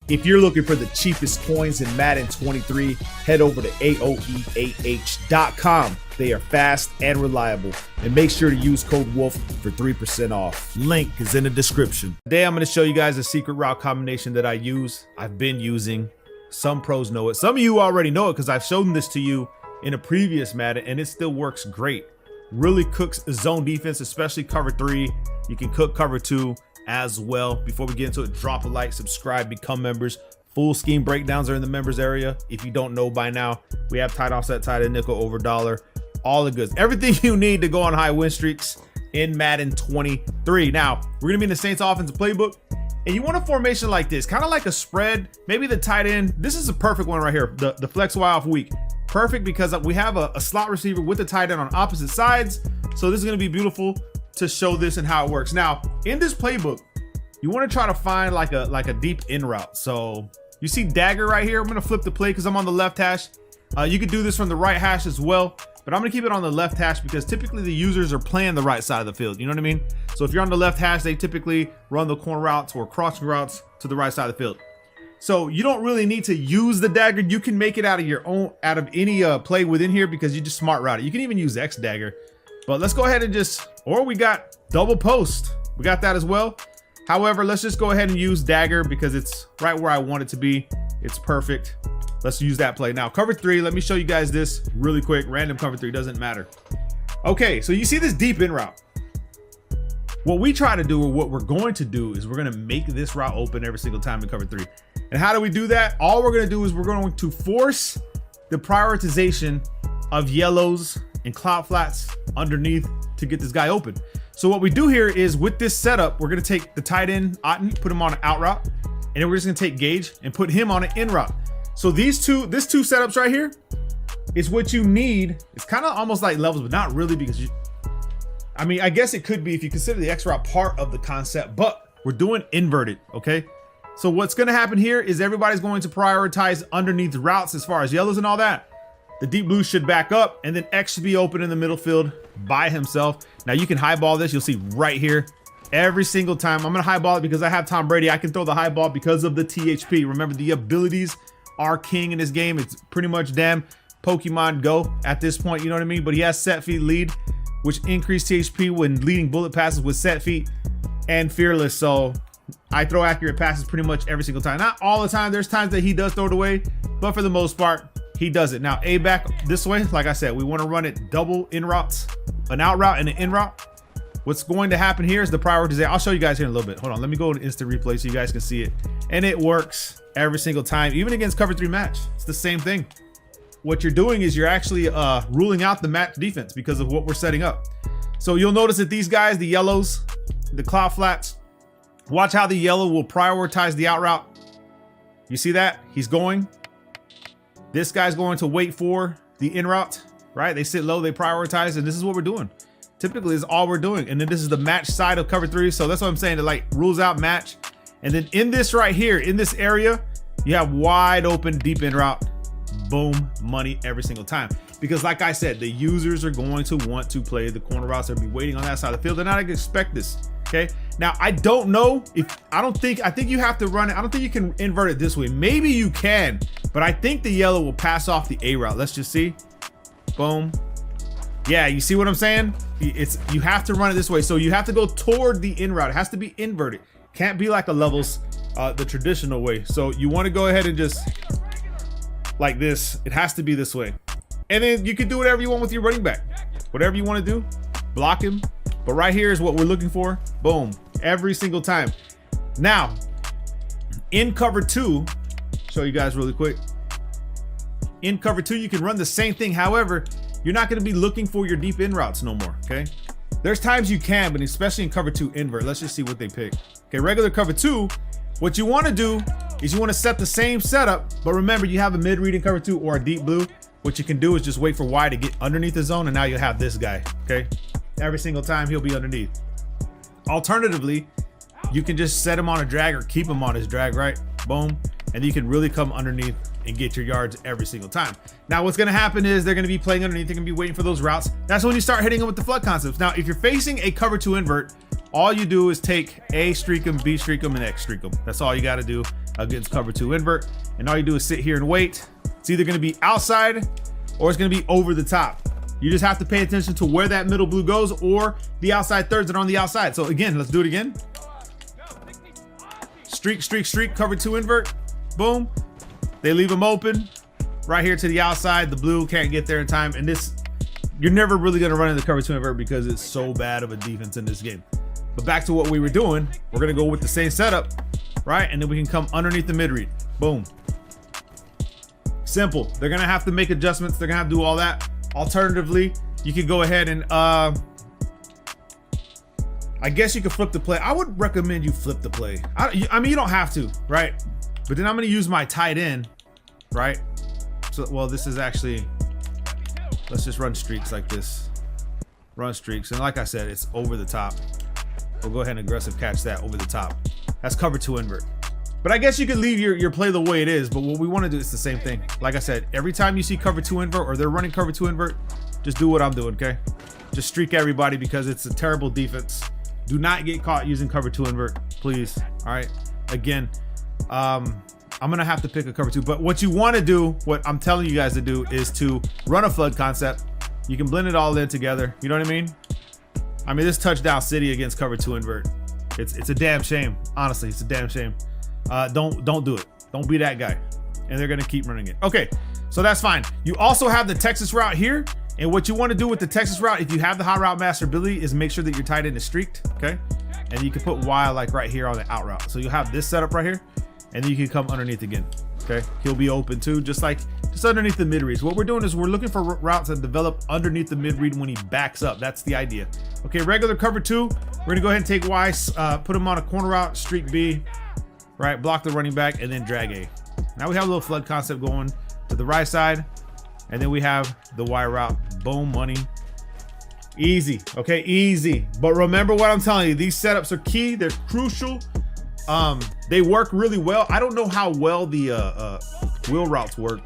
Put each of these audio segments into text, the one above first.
If you're looking for the cheapest coins in Madden 23, head over to AOEAH.com. They are fast and reliable. And make sure to use code WOLF for 3% off. Link is in the description. Today I'm going to show you guys a secret route combination that I use. I've been using. Some pros know it. Some of you already know it because I've shown this to you in a previous Madden and it still works great. Really cooks zone defense, especially cover 3. You can cook cover 2 as well. Before we get into it, drop a like, subscribe, become members. Full scheme breakdowns are in the members area. If you don't know by now, we have tight offset, tight end, nickel, over dollar, all the goods. Everything you need to go on high win streaks in Madden 23. Now, we're gonna be in the Saints offensive playbook, and you want a formation like this, kind of like a spread, maybe the tight end. This is a perfect one right here, the flex Y off week. Perfect because we have a slot receiver with the tight end on opposite sides. So this is gonna be beautiful to show this and how it works. Now, in this playbook, you want to try to find like a deep in route. So you see dagger right here. I'm going to flip the play because I'm on the left hash. You could do this from the right hash as well, but I'm going to keep it on the left hash because typically the users are playing the right side of the field. You know what I mean? So if you're on the left hash, they typically run the corner routes or crossing routes to the right side of the field. So you don't really need to use the dagger. You can make it out of your own, out of any play within here because you just smart route it. You can even use X dagger. But let's go ahead and or we got double post. We got that as well. However, let's just go ahead and use dagger because it's right where I want it to be. It's perfect. Let's use that play. Now, cover 3, let me show you guys this really quick. Random cover 3, doesn't matter. Okay, so you see this deep in route. What we try to do, or what we're going to do, is we're gonna make this route open every single time in cover 3. And how do we do that? All we're gonna do is we're going to force the prioritization of yellows and cloud flats underneath to get this guy open. So what we do here is with this setup, we're gonna take the tight end Otten, put him on an out route, and then we're just gonna take Gage and put him on an in route. So this two setups right here is what you need. It's kind of almost like levels, but not really, because I mean, I guess it could be if you consider the X route part of the concept, but we're doing inverted, okay? So what's gonna happen here is everybody's going to prioritize underneath routes as far as yellows and all that. The deep blue should back up, and then X should be open in the middle field by himself. Now you can highball this. You'll see right here every single time. I'm gonna highball it because I have Tom Brady. I can throw the high ball because of the THP. Remember, the abilities are king in this game. It's pretty much damn Pokemon Go at this point, you know what I mean? But he has set feet lead, which increased THP when leading bullet passes with set feet and fearless. So I throw accurate passes pretty much every single time. Not all the time. There's times that he does throw it away, but for the most part, he does it. Now, A back this way, like I said, we want to run it double in routes, an out route and an in route. What's going to happen here is the prioritization. I'll show you guys here in a little bit. Hold on, let me go to instant replay so you guys can see it. And it works every single time, even against cover 3 match. It's the same thing. What you're doing is you're actually ruling out the match defense because of what we're setting up. So you'll notice that these guys, the yellows, the cloud flats, watch how the yellow will prioritize the out route. You see that? He's going. This guy's going to wait for the in route, right? They sit low, they prioritize, and this is what we're doing. Typically, is all we're doing. And then this is the match side of cover 3. So that's what I'm saying. It like rules out match. And then in this right here, in this area, you have wide open deep in route. Boom, money every single time. Because like I said, the users are going to want to play the corner routes. They'll be waiting on that side of the field. They're not going to expect this. Okay. Now, I don't know if, I think you have to run it. I don't think you can invert it this way. Maybe you can, but I think the yellow will pass off the A route. Let's just see. Boom. Yeah, you see what I'm saying? You have to run it this way. So you have to go toward the in route. It has to be inverted. Can't be like a levels, the traditional way. So you want to go ahead and just like this. It has to be this way. And then you can do whatever you want with your running back. Whatever you want to do, block him. But right here is what we're looking for. Boom, every single time. Now, in cover 2, show you guys really quick. In cover 2, you can run the same thing. However, you're not going to be looking for your deep in routes no more, okay? There's times you can, but especially in cover 2 invert. Let's just see what they pick. Okay, regular cover 2, what you want to do is you want to set the same setup, but remember, you have a mid read in cover 2 or a deep blue. What you can do is just wait for Y to get underneath the zone, and now you have this guy, okay? Every single time he'll be underneath. Alternatively, you can just set him on a drag or keep him on his drag, right? Boom. And you can really come underneath and get your yards every single time. Now, what's gonna happen is they're gonna be playing underneath. They're gonna be waiting for those routes. That's when you start hitting them with the flood concepts. Now, if you're facing a cover 2 invert, all you do is take A streak them, B streak them, and X streak them. That's all you got to do against cover 2 invert. And all you do is sit here and wait. It's either going to be outside or it's going to be over the top. You just have to pay attention to where that middle blue goes or the outside thirds that are on the outside. So again, let's do it again. Streak, streak, streak, cover 2 invert. Boom. They leave them open right here to the outside. The blue can't get there in time. And this, you're never really going to run into cover 2 invert because it's so bad of a defense in this game. But back to what we were doing, we're going to go with the same setup, right? And then we can come underneath the mid read. Boom. Simple. They're going to have to make adjustments. They're going to have to do all that. Alternatively, you could go ahead and I guess you could flip the play. I would recommend you flip the play. I mean, you don't have to, right? But then I'm going to use my tight end, right? So, well, this is actually, let's just run streaks like this. Run streaks. And like I said, it's over the top. We'll go ahead and aggressive catch that over the top. That's cover 2 invert. But I guess you could leave your play the way it is. But what we want to do is the same thing. Like I said, every time you see cover 2 invert or they're running cover 2 invert, just do what I'm doing, okay? Just streak everybody because it's a terrible defense. Do not get caught using cover 2 invert, please. All right. Again, I'm going to have to pick a cover 2. But what you want to do, what I'm telling you guys to do is to run a flood concept. You can blend it all in together. You know what I mean? I mean, this touchdown city against cover 2 invert. It's a damn shame. Honestly, it's a damn shame. Don't do it. Don't be that guy. And they're going to keep running it. Okay, so that's fine. You also have the Texas route here. And what you want to do with the Texas route, if you have the hot route master ability, is make sure that your tight end is streaked, okay? And you can put Y like right here on the out route. So you'll have this setup right here, and then you can come underneath again, okay? He'll be open too, just underneath the mid reads. What we're doing is we're looking for routes that develop underneath the mid read when he backs up. That's the idea. Okay, regular cover 2. We're gonna go ahead and take Y, put him on a corner route, streak B, right? Block the running back, and then drag A. Now we have a little flood concept going to the right side. And then we have the Y route. Boom, money. Easy, okay, easy. But remember what I'm telling you, these setups are key, they're crucial. They work really well. I don't know how well the wheel routes work.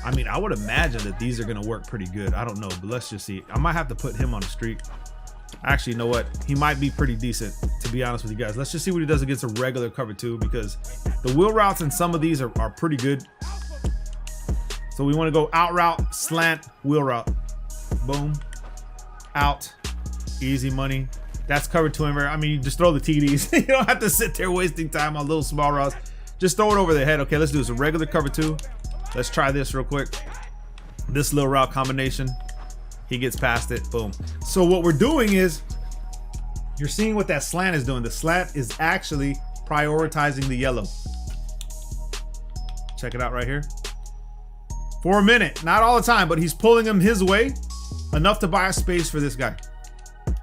I mean, I would imagine that these are gonna work pretty good. I don't know, but let's just see. I might have to put him on a streak. Actually, you know what? He might be pretty decent, to be honest with you guys. Let's just see what he does against a regular cover 2 because the wheel routes in some of these are pretty good. So we want to go out route, slant, wheel route. Boom. Out. Easy money. That's cover 2 invert. I mean, you just throw the TDs. You don't have to sit there wasting time on little small routes. Just throw it over the head. Okay, let's do this. A regular cover 2. Let's try this real quick. This little route combination. He gets past it. Boom. So what we're doing is, you're seeing what that slant is doing. The slant is actually prioritizing the yellow. Check it out right here. For a minute, not all the time, but he's pulling him his way enough to buy a space for this guy. And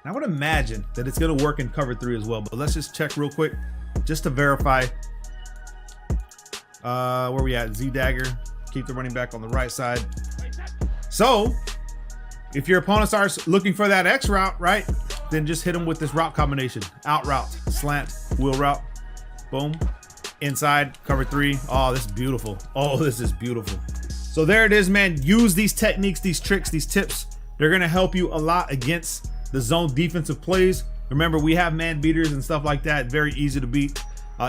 I would imagine that it's going to work in cover 3 as well, but let's just check real quick just to verify. Where we at? Z dagger. Keep the running back on the right side. So if your opponent starts looking for that X route, right, then just hit him with this route combination. Out route, slant, wheel route. Boom. Inside, cover 3. Oh, this is beautiful. Oh, this is beautiful. So there it is, man. Use these techniques, these tricks, these tips. They're going to help you a lot against the zone defensive plays. Remember, we have man beaters and stuff like that. Very easy to beat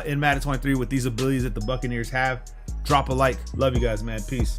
in Madden 23 with these abilities that the Buccaneers have. Drop a like. Love you guys, man. Peace.